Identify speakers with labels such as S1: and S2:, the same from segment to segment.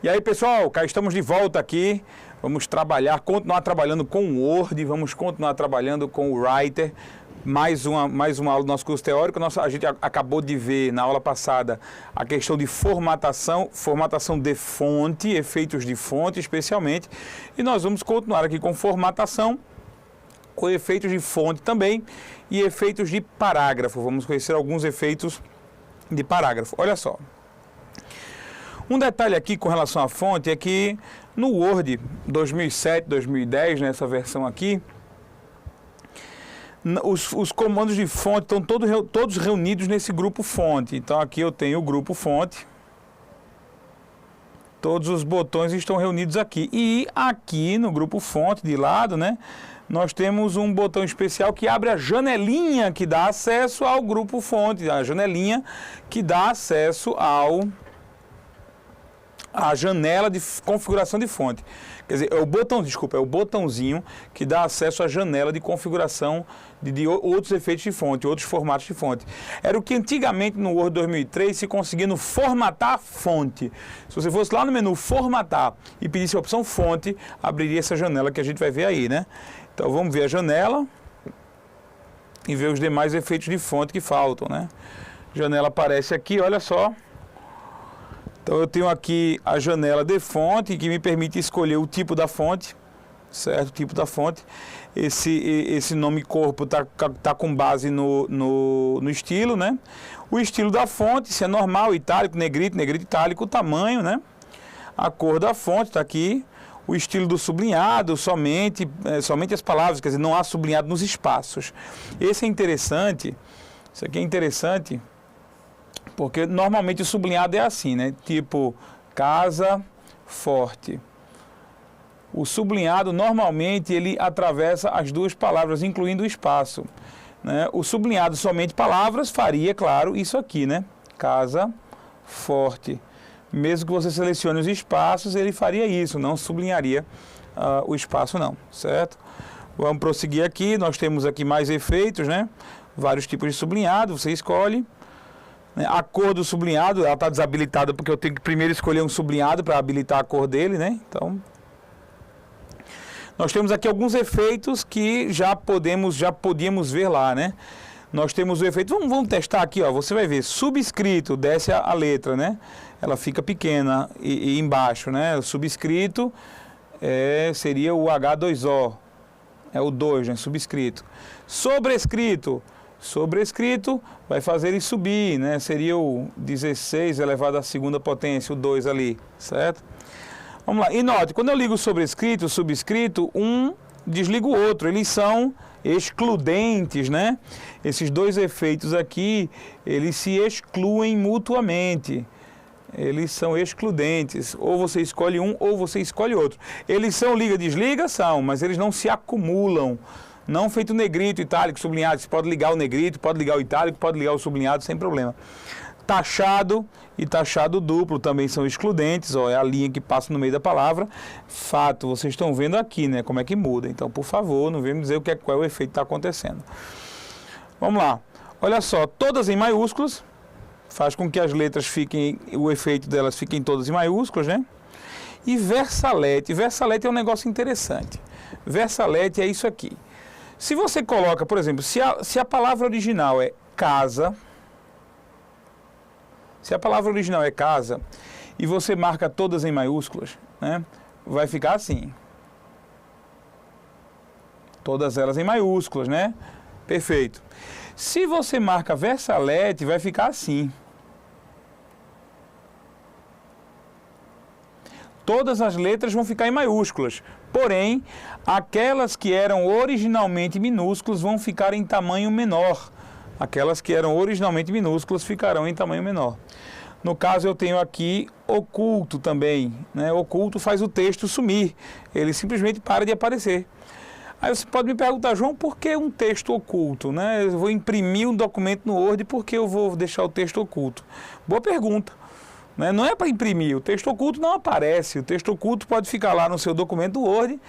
S1: E aí, pessoal, cá estamos de volta aqui. Vamos trabalhar, continuar trabalhando com o Word, vamos continuar trabalhando com o Writer. Mais uma aula do nosso curso teórico. A gente acabou de ver na aula passada a questão de formatação de fonte, efeitos de fonte especialmente. E nós vamos continuar aqui com formatação, com efeitos de fonte também e efeitos de parágrafo. Vamos conhecer alguns efeitos de parágrafo. Olha só. Um detalhe aqui com relação à fonte é que no Word 2007, 2010, nessa versão aqui, os comandos de fonte estão todos reunidos nesse grupo fonte. Então aqui eu tenho o grupo fonte. Todos os botões estão reunidos aqui. E aqui no grupo fonte, de lado, né, nós temos um botão especial que abre a janelinha que dá acesso ao grupo fonte. A janelinha que dá acesso a janela de configuração de fonte. Quer dizer, é o botãozinho que dá acesso à janela de configuração de outros efeitos de fonte, outros formatos de fonte. Era o que antigamente no Word 2003 se conseguia no formatar fonte. Se você fosse lá no menu formatar e pedisse a opção fonte, abriria essa janela que a gente vai ver aí, né? Então vamos ver a janela e ver os demais efeitos de fonte que faltam, né? A janela aparece aqui, olha só. Então eu tenho aqui a janela de fonte que me permite escolher o tipo da fonte, certo? O tipo da fonte. Esse nome corpo tá com base no estilo, né? O estilo da fonte, se é normal, itálico, negrito, negrito, itálico, o tamanho, né? A cor da fonte está aqui. O estilo do sublinhado, somente as palavras, quer dizer, não há sublinhado nos espaços. Esse é interessante, isso aqui é interessante, porque normalmente o sublinhado é assim, né? Tipo, casa forte. O sublinhado, normalmente, ele atravessa as duas palavras, incluindo o espaço, né? O sublinhado somente palavras faria, claro, isso aqui, né? Casa forte. Mesmo que você selecione os espaços, ele faria isso, não sublinharia o espaço não, certo? Vamos prosseguir aqui, nós temos aqui mais efeitos, né? Vários tipos de sublinhado, você escolhe. A cor do sublinhado, ela está desabilitada porque eu tenho que primeiro escolher um sublinhado para habilitar a cor dele, né? Então, nós temos aqui alguns efeitos que já podíamos ver lá, né? Nós temos o efeito, vamos testar aqui, ó, você vai ver, subscrito, desce a letra, né? Ela fica pequena e embaixo, né? O subscrito seria o H2O, é o 2, né? Subscrito. Sobrescrito vai fazer ele subir, né? Seria o 16 elevado à segunda potência, o 2 ali, certo? Vamos lá, e note, quando eu ligo o sobrescrito, o subscrito, um desliga o outro, eles são excludentes, né? Esses dois efeitos aqui, eles se excluem mutuamente. Eles são excludentes. Ou você escolhe um, ou você escolhe outro. Eles são liga-desliga? São, mas eles não se acumulam. Não feito negrito, itálico, sublinhado. Você pode ligar o negrito, pode ligar o itálico, pode ligar o sublinhado sem problema. Taxado e taxado duplo também são excludentes, ó, é a linha que passa no meio da palavra. Fato, vocês estão vendo aqui, né, como é que muda. Então, por favor, não venha me dizer qual é o efeito que está acontecendo. Vamos lá. Olha só, todas em maiúsculas, faz com que as letras fiquem, o efeito delas fiquem todas em maiúsculas, né? E versalete. Versalete é um negócio interessante. Versalete é isso aqui. Se você coloca, por exemplo, se a palavra original é casa, e você marca todas em maiúsculas, né, vai ficar assim. Todas elas em maiúsculas, né? Perfeito. Se você marca versalete, vai ficar assim. Todas as letras vão ficar em maiúsculas, porém, aquelas que eram originalmente minúsculas vão ficar em tamanho menor. Aquelas que eram originalmente minúsculas ficarão em tamanho menor. No caso, eu tenho aqui oculto também, né? Oculto faz o texto sumir, ele simplesmente para de aparecer. Aí você pode me perguntar, João, por que um texto oculto, né? Eu vou imprimir um documento no Word, por que eu vou deixar o texto oculto? Boa pergunta. Não é para imprimir, o texto oculto não aparece, o texto oculto pode ficar lá no seu documento Word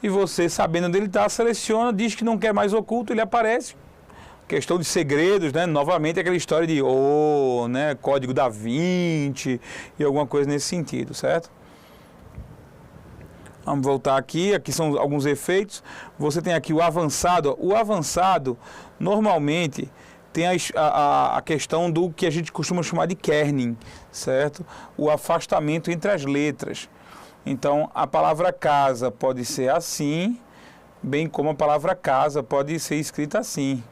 S1: e você, sabendo onde ele está, seleciona, diz que não quer mais oculto, ele aparece. Questão de segredos, né? Novamente aquela história de né? Código da Vinci e alguma coisa nesse sentido, certo? Vamos voltar aqui. Aqui são alguns efeitos. Você tem aqui o avançado. O avançado, normalmente, tem a questão do que a gente costuma chamar de kerning, certo? O afastamento entre as letras. Então, a palavra casa pode ser assim, bem como a palavra casa pode ser escrita assim.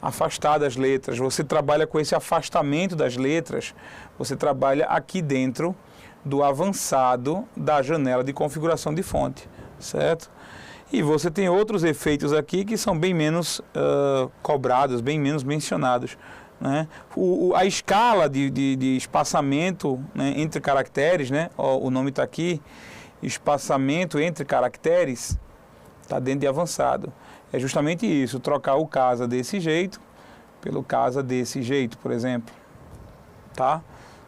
S1: Afastar as letras. Você trabalha com esse afastamento das letras, você trabalha aqui dentro do avançado da janela de configuração de fonte, certo? E você tem outros efeitos aqui que são bem menos cobrados, bem menos mencionados, né? A escala de espaçamento, né, entre caracteres, né? O nome está aqui, espaçamento entre caracteres, está dentro de avançado. É justamente isso, trocar o casa desse jeito pelo casa desse jeito, por exemplo, tá?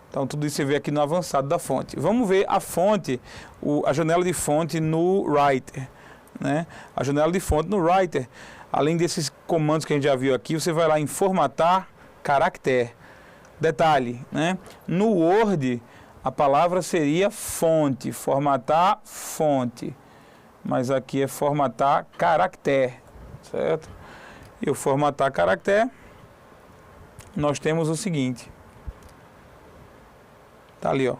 S1: Então, tudo isso você vê aqui no avançado da fonte. Vamos ver a fonte, a janela de fonte no Writer, né? A janela de fonte no Writer, além desses comandos que a gente já viu aqui, você vai lá em formatar caractere. Detalhe, né? No Word, a palavra seria fonte, formatar fonte. Mas aqui é formatar caractere, certo? E o formatar caractere, nós temos o seguinte. Tá ali, ó.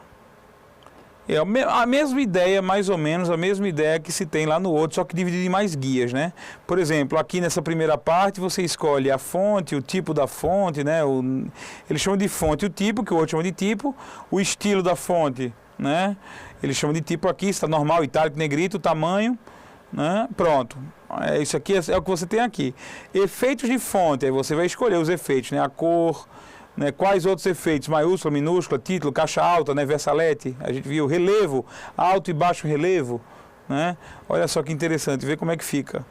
S1: É a mesma ideia, mais ou menos, a mesma ideia que se tem lá no outro, só que dividido em mais guias, né? Por exemplo, aqui nessa primeira parte, você escolhe a fonte, o tipo da fonte, né? Eles chamam de fonte o tipo, que o outro chama de tipo. O estilo da fonte, né? Eles chamam de tipo aqui, está normal, itálico, negrito, o tamanho, né? Pronto. Isso aqui é o que você tem aqui. Efeitos de fonte, aí você vai escolher os efeitos, né? A cor, né? Quais outros efeitos? Maiúscula, minúscula, título, caixa alta, né? Versalete, a gente viu relevo, alto e baixo relevo, né? Olha só que interessante, vê como é que fica.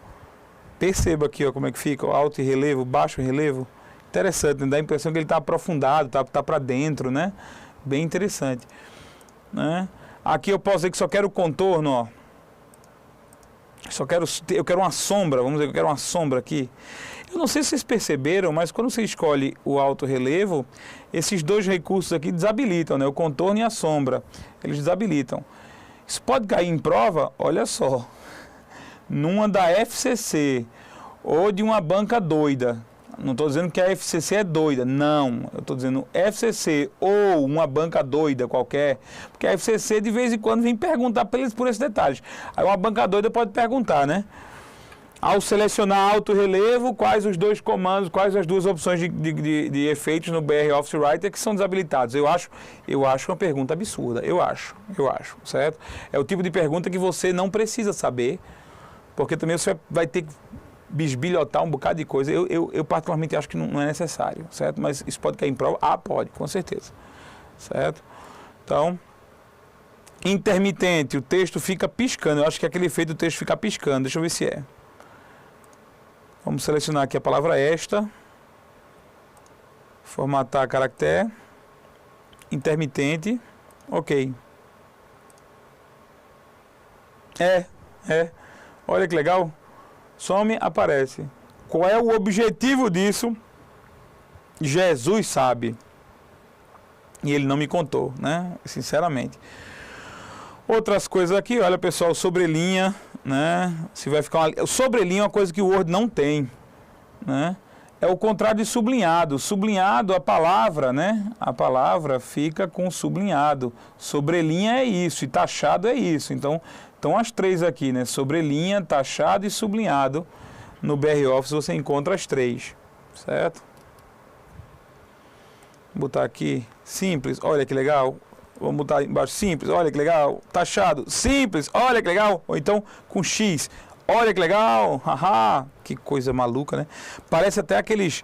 S1: Perceba aqui, ó, como é que fica, ó, alto e relevo, baixo e relevo. Interessante, né? Dá a impressão que ele está aprofundado, tá para dentro, né? Bem interessante, né? Aqui eu posso dizer que só quero o contorno, ó. Eu quero uma sombra, vamos dizer que eu quero uma sombra aqui. Eu não sei se vocês perceberam, mas quando você escolhe o alto relevo, esses dois recursos aqui desabilitam, né? O contorno e a sombra, eles desabilitam. Isso pode cair em prova, olha só, numa da FCC ou de uma banca doida. Não estou dizendo que a FCC é doida, não. Eu estou dizendo FCC ou uma banca doida qualquer, porque a FCC de vez em quando vem perguntar por esses detalhes. Aí uma banca doida pode perguntar, né? Ao selecionar alto relevo, quais os dois comandos, quais as duas opções de efeitos no BR Office Writer que são desabilitados? Eu acho uma pergunta absurda, eu acho, certo? É o tipo de pergunta que você não precisa saber, porque também você vai ter que bisbilhotar um bocado de coisa. Eu particularmente acho que não é necessário, certo? Mas isso pode cair em prova? Ah, pode, com certeza, certo? Então, intermitente, o texto fica piscando. Eu acho que é aquele efeito do texto ficar piscando. Deixa eu ver se é. Vamos selecionar aqui a palavra esta. Formatar caractere. Intermitente. Ok. Olha que legal. Some, aparece. Qual é o objetivo disso? Jesus sabe. E ele não me contou, né? Sinceramente. Outras coisas aqui, olha pessoal, sobrelinha, né? Se vai ficar sobrelinha é uma coisa que o Word não tem, né? É o contrário de sublinhado. Sublinhado, a palavra, né? A palavra fica com sublinhado. Sobrelinha é isso e taxado é isso. Então as três aqui, né? Sobrelinha, taxado e sublinhado. No BR Office você encontra as três, certo? Vou botar aqui, simples, olha que legal. Vamos botar embaixo, simples, olha que legal. Taxado, simples, olha que legal. Ou então com X, olha que legal. Haha, que coisa maluca, né? Parece até aqueles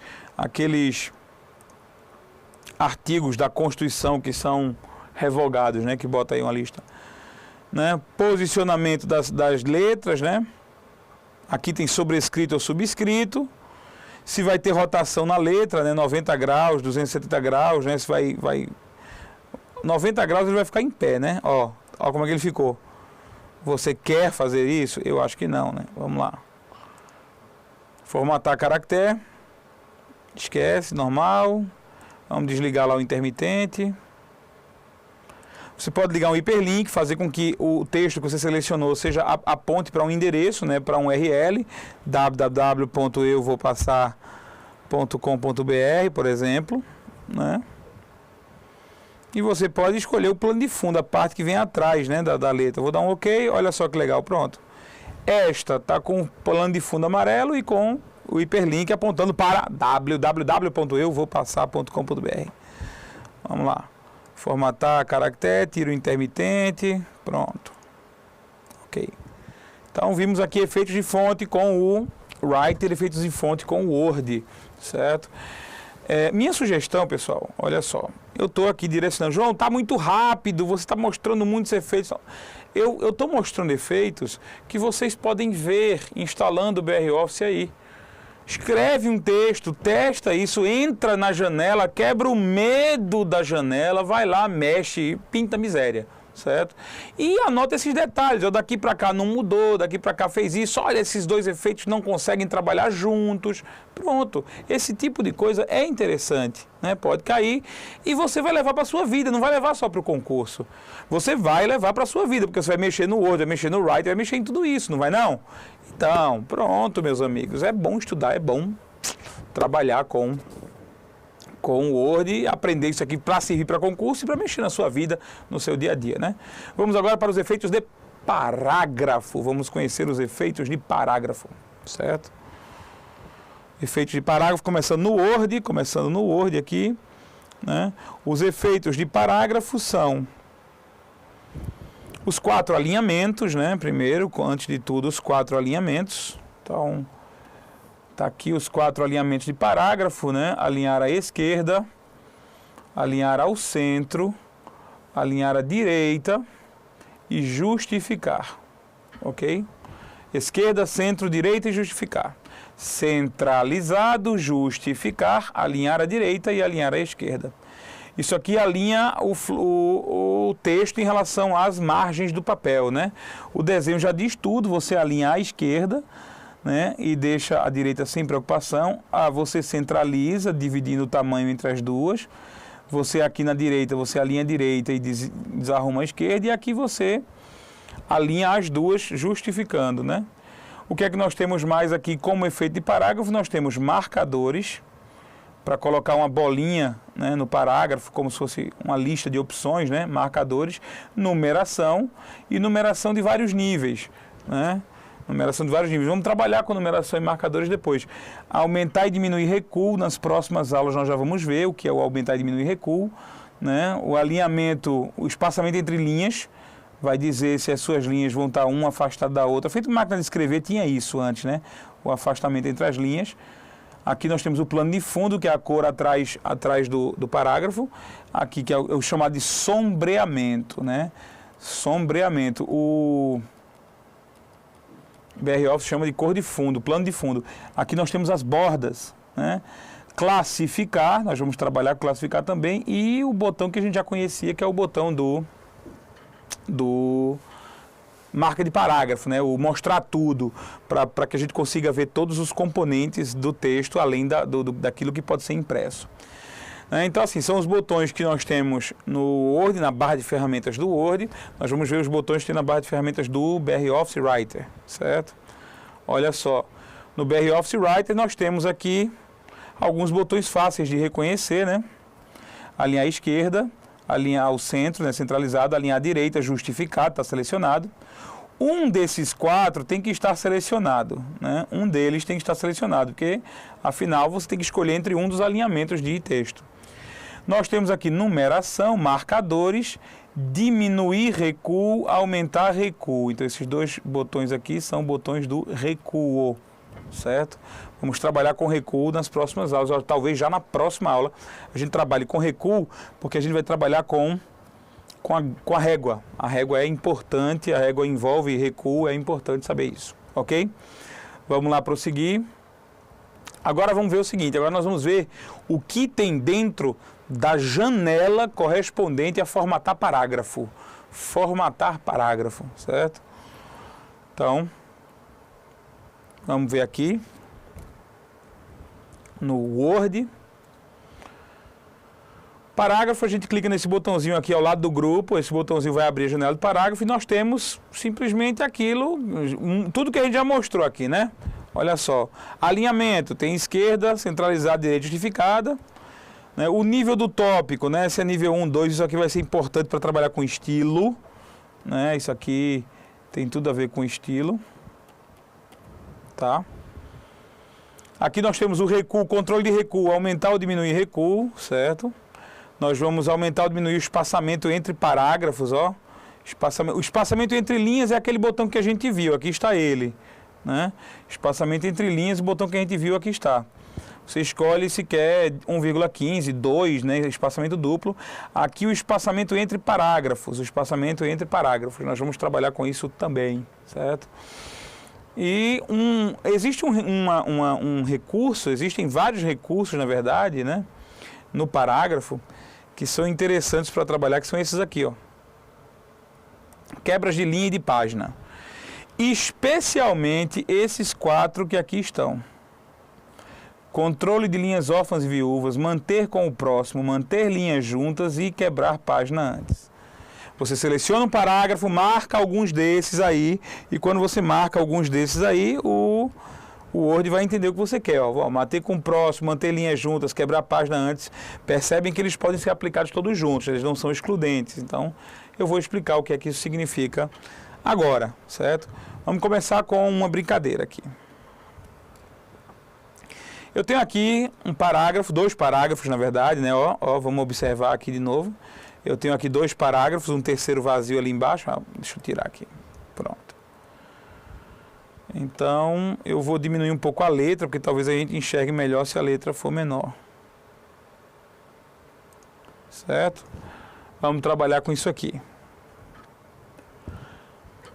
S1: artigos da Constituição que são revogados, né? Que bota aí uma lista. Né? Posicionamento das letras, né? Aqui tem sobrescrito ou subscrito. Se vai ter rotação na letra, né? 90 graus, 270 graus, né? Se vai 90 graus ele vai ficar em pé, né? Ó como é que ele ficou. Você quer fazer isso? Eu acho que não, né? Vamos lá. Formatar caractere. Esquece, normal. Vamos desligar lá o intermitente. Você pode ligar um hiperlink, fazer com que o texto que você selecionou seja aponte para um endereço, né, para um URL, www.euvopassar.com.br, por exemplo, né? E você pode escolher o plano de fundo, a parte que vem atrás, né, da letra. Vou dar um OK, olha só que legal, pronto. Esta está com o plano de fundo amarelo e com o hiperlink apontando para www.euvopassar.com.br. Vamos lá. Formatar caractere, tiro intermitente, pronto. Ok. Então vimos aqui efeitos de fonte com o Writer, efeitos de fonte com o Word, certo? Minha sugestão, pessoal, olha só. Eu estou aqui direcionando. João, está muito rápido, você está mostrando muitos efeitos. Eu estou mostrando efeitos que vocês podem ver instalando o BR Office aí. Escreve um texto, testa isso, entra na janela, quebra o medo da janela, vai lá, mexe, pinta miséria, certo? E anota esses detalhes, daqui para cá não mudou, daqui para cá fez isso, olha, esses dois efeitos não conseguem trabalhar juntos, pronto. Esse tipo de coisa é interessante, né? Pode cair e você vai levar para a sua vida, não vai levar só para o concurso. Você vai levar para a sua vida, porque você vai mexer no Word, vai mexer no Writer, vai mexer em tudo isso, não vai não? Então, pronto, meus amigos, é bom estudar, é bom trabalhar com o Word, aprender isso aqui para servir para concurso e para mexer na sua vida, no seu dia a dia, né? Vamos agora para os efeitos de parágrafo. Vamos conhecer os efeitos de parágrafo, certo? Efeitos de parágrafo começando no Word aqui, né? Os efeitos de parágrafo são os 4 alinhamentos, né? Primeiro, antes de tudo, os 4 alinhamentos. Então, tá aqui os 4 alinhamentos de parágrafo, né? Alinhar à esquerda, alinhar ao centro, alinhar à direita e justificar, ok? Esquerda, centro, direita e justificar. Centralizado, justificar, alinhar à direita e alinhar à esquerda. Isso aqui alinha o texto em relação às margens do papel, né? O desenho já diz tudo, você alinha à esquerda, né, e deixa a direita sem preocupação. Você centraliza, dividindo o tamanho entre as duas. Você aqui na direita, você alinha a direita e desarruma a esquerda. E aqui você alinha as duas, justificando, né? O que é que nós temos mais aqui como efeito de parágrafo? Nós temos marcadores, para colocar uma bolinha, né, no parágrafo, como se fosse uma lista de opções, né, marcadores, numeração e numeração de vários níveis, né? Numeração de vários níveis. Vamos trabalhar com numeração e marcadores depois. Aumentar e diminuir recuo, nas próximas aulas nós já vamos ver o que é o aumentar e diminuir recuo, né? O alinhamento, o espaçamento entre linhas, vai dizer se as suas linhas vão estar uma afastada da outra. Feito máquina de escrever, tinha isso antes, né? O afastamento entre as linhas. Aqui nós temos o plano de fundo, que é a cor atrás do parágrafo. Aqui que é o chamado de sombreamento, né? Sombreamento. O BR Office chama de cor de fundo, plano de fundo. Aqui nós temos as bordas, né? Classificar, nós vamos trabalhar com classificar também. E o botão que a gente já conhecia, que é o botão do marca de parágrafo, né? O mostrar tudo, para que a gente consiga ver todos os componentes do texto, além daquilo que pode ser impresso. Então, assim, são os botões que nós temos no Word, na barra de ferramentas do Word. Nós vamos ver os botões que tem na barra de ferramentas do BR Office Writer, certo? Olha só, no BR Office Writer nós temos aqui alguns botões fáceis de reconhecer, né? Alinhar à esquerda, alinhar ao centro, né, centralizado, alinhar à direita, justificado, está selecionado. Um desses 4 tem que estar selecionado, né? Um deles tem que estar selecionado, porque, afinal, você tem que escolher entre um dos alinhamentos de texto. Nós temos aqui numeração, marcadores, diminuir recuo, aumentar recuo. Então, esses 2 botões aqui são botões do recuo, certo? Vamos trabalhar com recuo nas próximas aulas, talvez já na próxima aula a gente trabalhe com recuo, porque a gente vai trabalhar com a régua. A régua é importante, a régua envolve recuo, é importante saber isso, ok? Vamos lá prosseguir. Agora vamos ver o seguinte, agora nós vamos ver o que tem dentro da janela correspondente a formatar parágrafo. Formatar parágrafo, certo? Então, vamos ver aqui no Word. Parágrafo, a gente clica nesse botãozinho aqui ao lado do grupo, esse botãozinho vai abrir a janela do parágrafo e nós temos simplesmente aquilo, tudo que a gente já mostrou aqui, né? Olha só, alinhamento, tem esquerda, centralizada, direita justificada, né? O nível do tópico, né? Se é nível 1, 2, isso aqui vai ser importante para trabalhar com estilo, né? Isso aqui tem tudo a ver com estilo, tá? Aqui nós temos o recuo, controle de recuo, aumentar ou diminuir recuo, certo? Nós vamos aumentar ou diminuir o espaçamento entre parágrafos, ó. O espaçamento entre linhas é aquele botão que a gente viu, aqui está ele, né? Espaçamento entre linhas, o botão que a gente viu, aqui está. Você escolhe se quer 1,15, 2, né? Espaçamento duplo. Aqui o espaçamento entre parágrafos, Nós vamos trabalhar com isso também, certo? E existe um recurso, existem vários recursos, na verdade, né? No parágrafo, que são interessantes para trabalhar, que são esses aqui, ó. Quebras de linha e de página. Especialmente esses 4 que aqui estão. Controle de linhas órfãs e viúvas, manter com o próximo, manter linhas juntas e quebrar página antes. Você seleciona um parágrafo, marca alguns desses aí, e quando você marca alguns desses aí, o Word vai entender o que você quer. Ó, manter com o próximo, manter linhas juntas, quebrar a página antes. Percebem que eles podem ser aplicados todos juntos, eles não são excludentes. Então, eu vou explicar o que é que isso significa agora, certo? Vamos começar com uma brincadeira aqui. Eu tenho aqui um parágrafo, 2 parágrafos, na verdade, né? Ó, vamos observar aqui de novo. Eu tenho aqui 2 parágrafos, um terceiro vazio ali embaixo. Deixa eu tirar aqui. Pronto. Então, eu vou diminuir um pouco a letra, porque talvez a gente enxergue melhor se a letra for menor. Certo? Vamos trabalhar com isso aqui.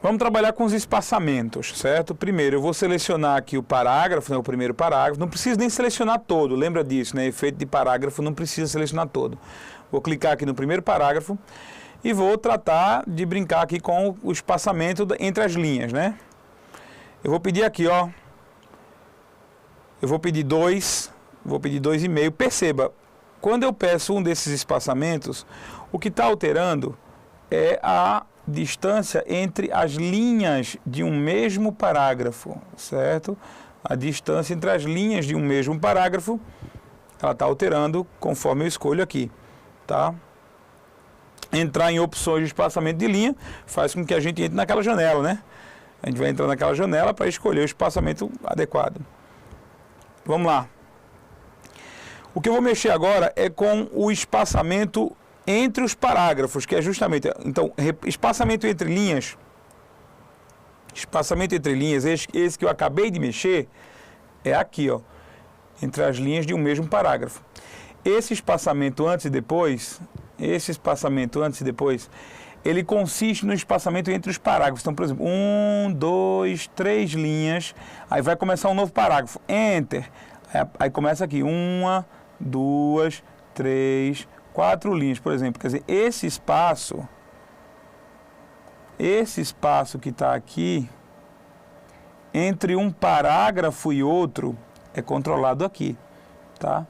S1: Vamos trabalhar com os espaçamentos, certo? Primeiro, eu vou selecionar aqui o parágrafo, né, o primeiro parágrafo. Não preciso nem selecionar todo, lembra disso, né? Efeito de parágrafo não precisa selecionar todo. Vou clicar aqui no primeiro parágrafo e vou tratar de brincar aqui com o espaçamento entre as linhas, né? Eu vou pedir aqui, ó. Eu vou pedir 2, vou pedir 2,5. Perceba, quando eu peço um desses espaçamentos, o que está alterando é a distância entre as linhas de um mesmo parágrafo, certo? A distância entre as linhas de um mesmo parágrafo, ela está alterando conforme eu escolho aqui, tá? Entrar em opções de espaçamento de linha faz com que a gente entre naquela janela, né? A gente vai entrar naquela janela para escolher o espaçamento adequado. Vamos lá. O que eu vou mexer agora é com o espaçamento entre os parágrafos, que é justamente, então, espaçamento entre linhas, esse que eu acabei de mexer, é aqui, ó, entre as linhas de um mesmo parágrafo. Esse espaçamento antes e depois, ele consiste no espaçamento entre os parágrafos. Então, por exemplo, 1, 2, 3 linhas, aí vai começar um novo parágrafo, Enter, aí começa aqui, 1, 2, 3, 4 linhas, por exemplo. Quer dizer, esse espaço que está aqui, entre um parágrafo e outro, é controlado aqui, tá?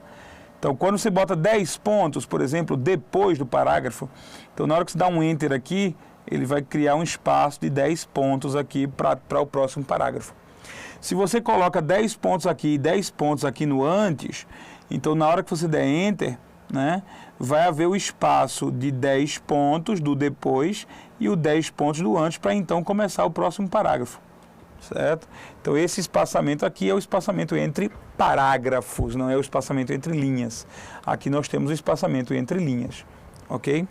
S1: Então, quando você bota 10 pontos, por exemplo, depois do parágrafo, então na hora que você dá um Enter aqui, ele vai criar um espaço de 10 pontos aqui para o próximo parágrafo. Se você coloca 10 pontos aqui e 10 pontos aqui no antes, então na hora que você der Enter, né, vai haver o espaço de 10 pontos do depois e o 10 pontos do antes para então começar o próximo parágrafo, certo? Então esse espaçamento aqui é o espaçamento entre parágrafos, não é o espaçamento entre linhas. Aqui nós temos o espaçamento entre linhas, ok?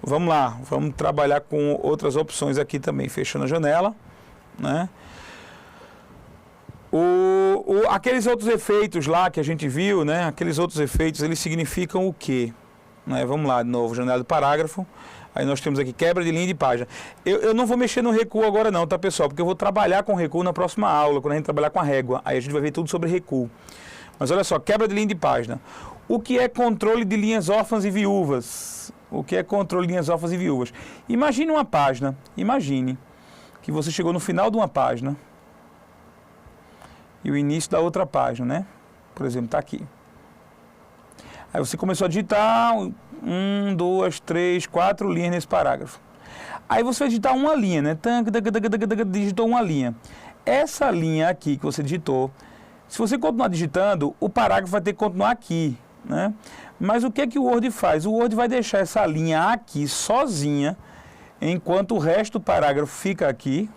S1: Vamos lá, vamos trabalhar com outras opções aqui também, fechando a janela, né? Aqueles outros efeitos lá que a gente viu, né? Aqueles outros efeitos, eles significam o quê? Né? Vamos lá, de novo, janela do parágrafo. Aí nós temos aqui quebra de linha de página. Eu não vou mexer no recuo agora não, tá, pessoal? Porque eu vou trabalhar com recuo na próxima aula, quando a gente trabalhar com a régua. Aí a gente vai ver tudo sobre recuo. Mas olha só, quebra de linha de página. O que é controle de linhas órfãs e viúvas? O que é controle de linhas órfãs e viúvas? Imagine uma página, imagine que você chegou no final de uma página e o início da outra página, né? Por exemplo, está aqui. Aí você começou a digitar 1, 2, 3, 4 linhas nesse parágrafo. Aí você vai digitar uma linha, né? Digitou uma linha. Essa linha aqui que você digitou, se você continuar digitando, o parágrafo vai ter que continuar aqui, né? Mas o que é que o Word faz? O Word vai deixar essa linha aqui sozinha, enquanto o resto do parágrafo fica aqui.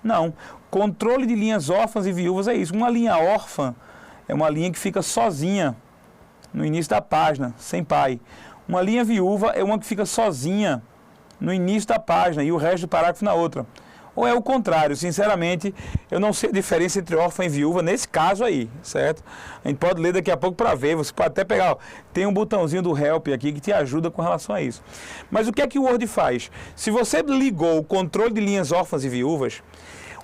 S1: Não. Controle de linhas órfãs e viúvas é isso. Uma linha órfã é uma linha que fica sozinha no início da página, sem pai. Uma linha viúva é uma que fica sozinha no início da página e o resto do parágrafo na outra. Ou é o contrário, sinceramente, eu não sei a diferença entre órfã e viúva nesse caso aí, certo? A gente pode ler daqui a pouco para ver, você pode até pegar, ó, tem um botãozinho do Help aqui que te ajuda com relação a isso. Mas o que é que o Word faz? Se você ligou o controle de linhas órfãs e viúvas,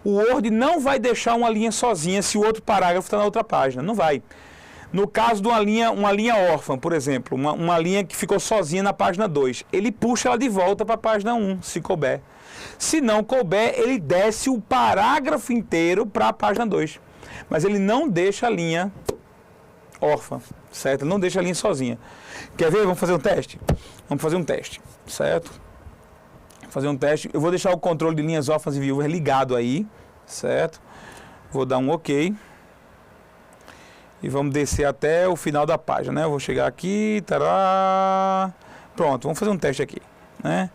S1: o Word não vai deixar uma linha sozinha se o outro parágrafo está na outra página, não vai. No caso de uma linha órfã, por exemplo, uma linha que ficou sozinha na página 2, ele puxa ela de volta para a página 1, se couber. Se não couber, ele desce o parágrafo inteiro para a página 2. Mas ele não deixa a linha órfã, certo? Ele não deixa a linha sozinha. Quer ver? Vamos fazer um teste? Vamos fazer um teste, certo? Fazer um teste. Eu vou deixar o controle de linhas órfãs e viúvas ligado aí, certo? Vou dar um OK. E vamos descer até o final da página, né? Eu vou chegar aqui, tará. Pronto, vamos fazer um teste aqui, né?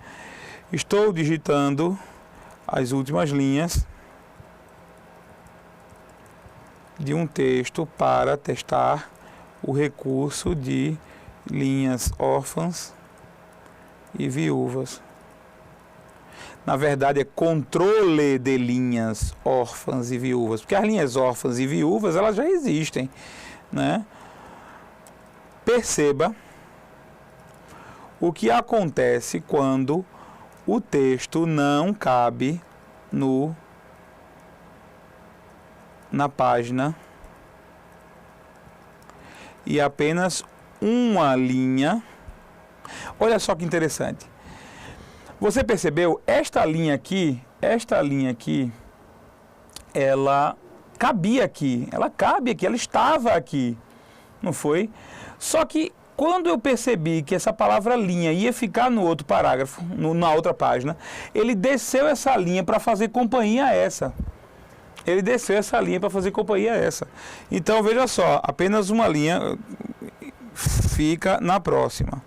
S1: Estou digitando as últimas linhas de um texto para testar o recurso de linhas órfãs e viúvas. Na verdade é controle de linhas órfãs e viúvas, porque as linhas órfãs e viúvas elas já existem, né? Perceba o que acontece quando o texto não cabe na página e apenas uma linha. Olha só que interessante. Você percebeu? Esta linha aqui, ela cabia aqui, ela cabe aqui, ela estava aqui, não foi? Só que quando eu percebi que essa palavra linha ia ficar no outro parágrafo, na outra página, ele desceu essa linha para fazer companhia a essa. Ele desceu essa linha para fazer companhia a essa. Então, veja só, apenas uma linha fica na próxima.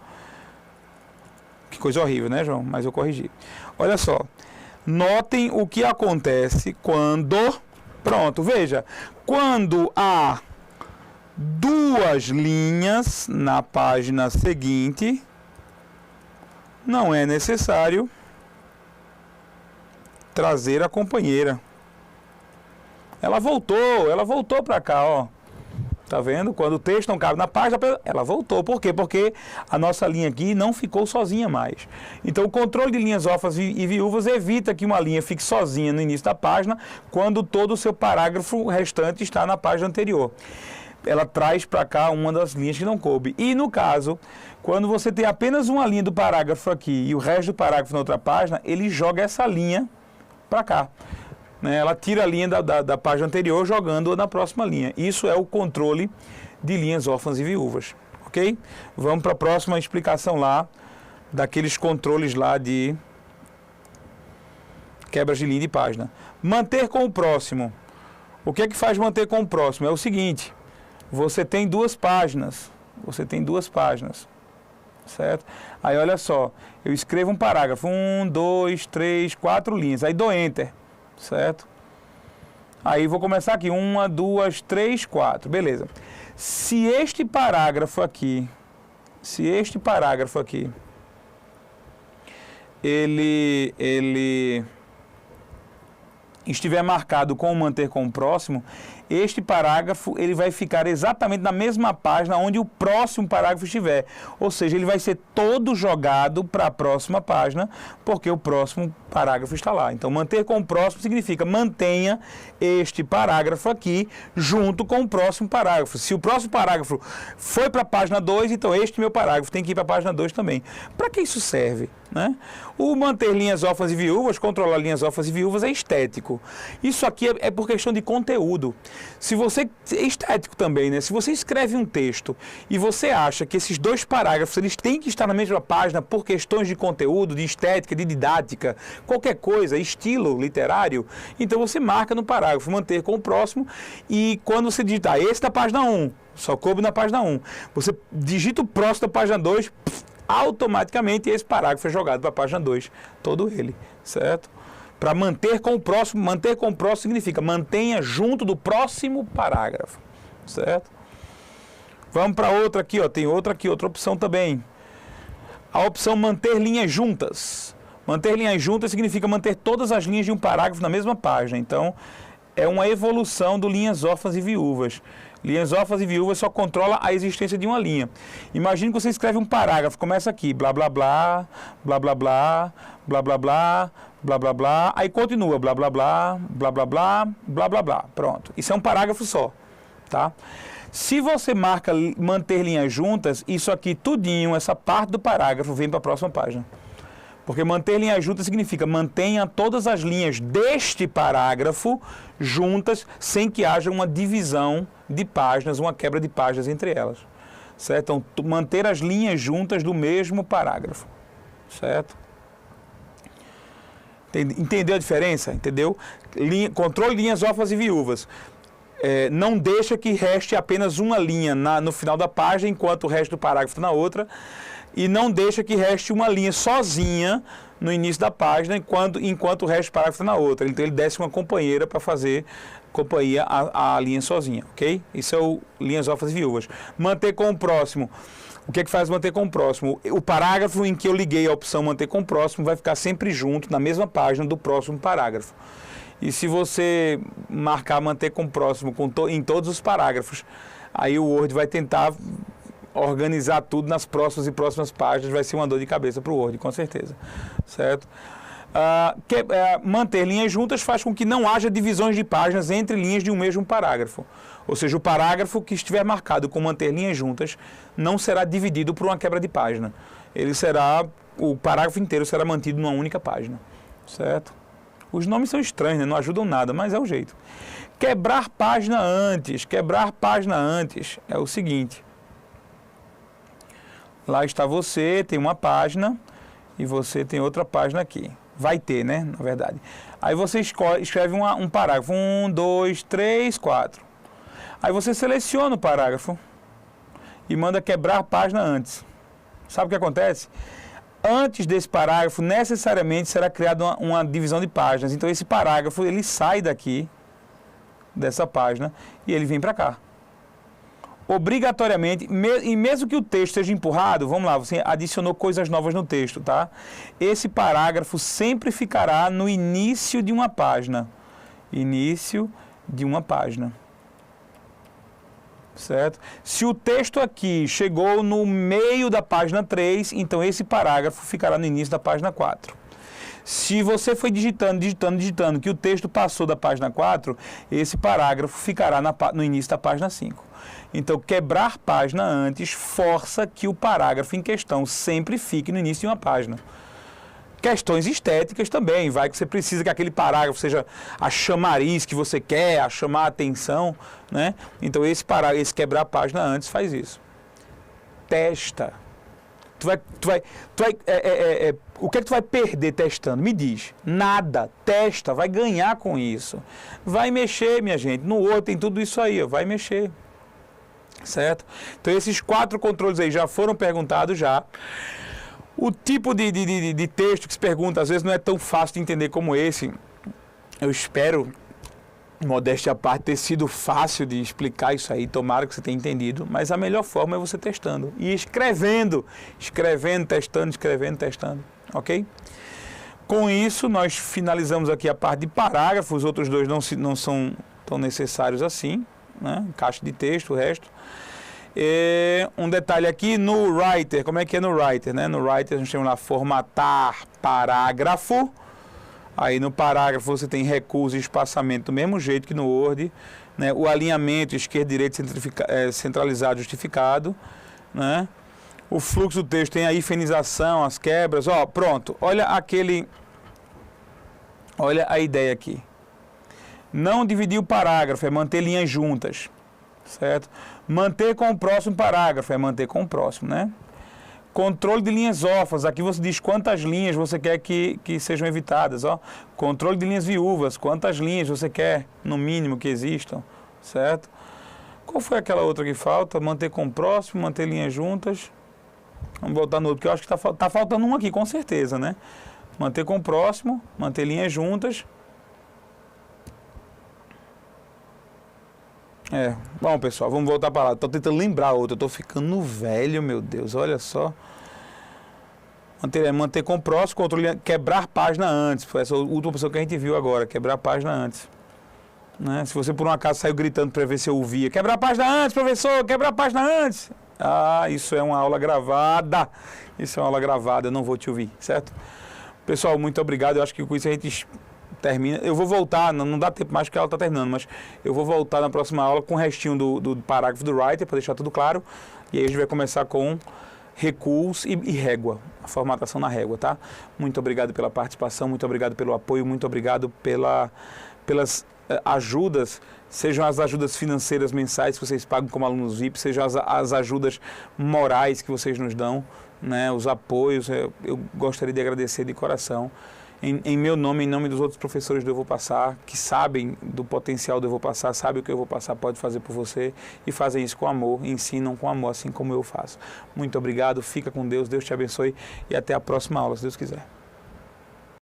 S1: Que coisa horrível, né, João? Mas eu corrigi. Olha só. Notem o que acontece quando... Pronto, veja. Quando há duas linhas na página seguinte, não é necessário trazer a companheira. Ela voltou para cá, ó. Tá vendo? Quando o texto não cabe na página, ela voltou. Por quê? Porque a nossa linha aqui não ficou sozinha mais. Então, o controle de linhas órfãs e viúvas evita que uma linha fique sozinha no início da página, quando todo o seu parágrafo restante está na página anterior. Ela traz para cá uma das linhas que não coube. E no caso, quando você tem apenas uma linha do parágrafo aqui e o resto do parágrafo na outra página, ele joga essa linha para cá. Ela tira a linha da página anterior, jogando na próxima linha. Isso é o controle de linhas órfãs e viúvas. Ok? Vamos para a próxima explicação lá, daqueles controles lá de quebras de linha de página. Manter com o próximo. O que é que faz manter com o próximo? É o seguinte, você tem duas páginas. Certo? Aí olha só, eu escrevo um parágrafo, 1, 2, 3, 4 linhas, aí dou Enter. Certo? Aí vou começar aqui, 1, 2, 3, 4, beleza. Se este parágrafo aqui, ele estiver marcado com manter com o próximo, este parágrafo ele vai ficar exatamente na mesma página onde o próximo parágrafo estiver. Ou seja, ele vai ser todo jogado para a próxima página, porque o próximo parágrafo está lá. Então, manter com o próximo significa mantenha este parágrafo aqui junto com o próximo parágrafo. Se o próximo parágrafo foi para a página 2, então este meu parágrafo tem que ir para a página 2 também. Para que isso serve? né? O manter linhas órfãs e viúvas, controlar linhas órfãs e viúvas é estético. Isso aqui é por questão de conteúdo. Se você é estético também, né? Se você escreve um texto e você acha que esses dois parágrafos eles têm que estar na mesma página por questões de conteúdo, de estética, de didática, qualquer coisa, estilo literário, então você marca no parágrafo manter com o próximo e quando você digitar esse da página 1, só coube na página 1, você digita o próximo da página 2, automaticamente esse parágrafo é jogado para a página 2, todo ele, certo? Para manter com o próximo significa mantenha junto do próximo parágrafo, certo? Vamos para outra aqui, ó, tem outra aqui, outra opção também. A opção manter linhas juntas. Manter linhas juntas significa manter todas as linhas de um parágrafo na mesma página, então é uma evolução do linhas órfãs e viúvas. Linhas órfãs e viúvas só controla a existência de uma linha. Imagine que você escreve um parágrafo, começa aqui, blá blá blá, blá blá blá, blá blá blá, blá blá blá, aí continua, blá blá blá, blá blá blá, blá blá blá. Pronto. Isso é um parágrafo só, tá? Se você marca manter linhas juntas, isso aqui tudinho, essa parte do parágrafo vem para a próxima página. Porque manter linhas juntas significa mantenha todas as linhas deste parágrafo juntas, sem que haja uma divisão de páginas, uma quebra de páginas entre elas. Certo? Então, manter as linhas juntas do mesmo parágrafo. Certo? Entendeu a diferença? Entendeu? Controle linhas órfãs e viúvas. Não deixa que reste apenas uma linha no final da página, enquanto o resto do parágrafo está na outra. E não deixa que reste uma linha sozinha no início da página, enquanto o resto do parágrafo está na outra. Então ele desce uma companheira para fazer companhia à linha sozinha, ok? Isso é o linhas órfãs e viúvas. Manter com o próximo. O que é que faz manter com o próximo? O parágrafo em que eu liguei a opção manter com o próximo vai ficar sempre junto, na mesma página do próximo parágrafo. E se você marcar manter com o próximo em todos os parágrafos, aí o Word vai tentar organizar tudo nas próximas páginas, vai ser uma dor de cabeça para o Word, com certeza, certo? Manter linhas juntas faz com que não haja divisões de páginas entre linhas de um mesmo parágrafo. Ou seja, o parágrafo que estiver marcado com manter linhas juntas não será dividido por uma quebra de página. O parágrafo inteiro será mantido numa única página, certo? Os nomes são estranhos, né? Não ajudam nada, mas é o jeito. Quebrar página antes é o seguinte. Lá está você, tem uma página e você tem outra página aqui. Vai ter, né? Na verdade. Aí você escreve um parágrafo. 1, 2, 3, 4. Aí você seleciona o parágrafo e manda quebrar página antes. Sabe o que acontece? Antes desse parágrafo, necessariamente será criada uma divisão de páginas. Então esse parágrafo, ele sai daqui, dessa página, e ele vem para cá. Obrigatoriamente, e mesmo que o texto esteja empurrado, vamos lá, você adicionou coisas novas no texto, tá? Esse parágrafo sempre ficará no início de uma página. Início de uma página. Certo? Se o texto aqui chegou no meio da página 3, então esse parágrafo ficará no início da página 4. Se você foi digitando, que o texto passou da página 4, esse parágrafo ficará no início da página 5. Então, quebrar página antes força que o parágrafo em questão sempre fique no início de uma página. Questões estéticas também, vai que você precisa que aquele parágrafo seja a chamariz que você quer, a chamar a atenção, né? Então, esse quebrar página antes faz isso. Testa. O que é que tu vai perder testando? Me diz. Nada. Testa, vai ganhar com isso. Vai mexer, minha gente. No Word tem tudo isso aí, ó, vai mexer. Certo? Então esses 4 controles aí já foram perguntados já. O tipo de texto que se pergunta às vezes não é tão fácil de entender como esse. Eu espero, modéstia à parte, ter sido fácil de explicar isso aí, tomara que você tenha entendido, mas a melhor forma é você testando e escrevendo, testando, ok? Com isso, nós finalizamos aqui a parte de parágrafos, os outros dois não são tão necessários assim, né? Caixa de texto, o resto. Um detalhe aqui no Writer, como é que é no Writer, né? No Writer a gente chama lá formatar parágrafo. Aí no parágrafo você tem recurso e espaçamento do mesmo jeito que no Word, né? O alinhamento esquerda e direita centralizado justificado, né? o fluxo do texto, tem a hifenização, as quebras, ó, pronto. Olha a ideia aqui. Não dividir o parágrafo, é manter linhas juntas, certo? Manter com o próximo parágrafo, é manter com o próximo, né? Controle de linhas órfãs, aqui você diz quantas linhas você quer que sejam evitadas, ó. Controle de linhas viúvas, quantas linhas você quer, no mínimo, que existam, certo? Qual foi aquela outra que falta? Manter com o próximo, manter linhas juntas. Vamos voltar no outro, porque eu acho que tá faltando um aqui, com certeza, né? Manter com o próximo, manter linhas juntas. Bom, pessoal, vamos voltar para lá. Estou tentando lembrar outra, eu estou ficando velho, meu Deus, olha só. Manter com o próximo, controle, quebrar página antes. Foi essa última opção que a gente viu agora, quebrar página antes. Né? Se você por um acaso saiu gritando para ver se eu ouvia, quebrar a página antes, professor, quebrar a página antes. Ah, isso é uma aula gravada. Isso é uma aula gravada, eu não vou te ouvir, certo? Pessoal, muito obrigado. Eu acho que com isso a gente termina. Eu vou voltar, não dá tempo mais porque a aula está terminando, mas eu vou voltar na próxima aula com o restinho do parágrafo do writer, para deixar tudo claro. E aí a gente vai começar com recuos e régua, a formatação na régua, tá? Muito obrigado pela participação, muito obrigado pelo apoio, muito obrigado pelas ajudas, sejam as ajudas financeiras mensais que vocês pagam como alunos VIP, sejam as ajudas morais que vocês nos dão, né? Os apoios, eu gostaria de agradecer de coração. Em meu nome, em nome dos outros professores do Eu Vou Passar, que sabem do potencial do Eu Vou Passar, sabem o que eu vou passar pode fazer por você e fazem isso com amor, ensinam com amor, assim como eu faço. Muito obrigado, fica com Deus, Deus te abençoe e até a próxima aula, se Deus quiser.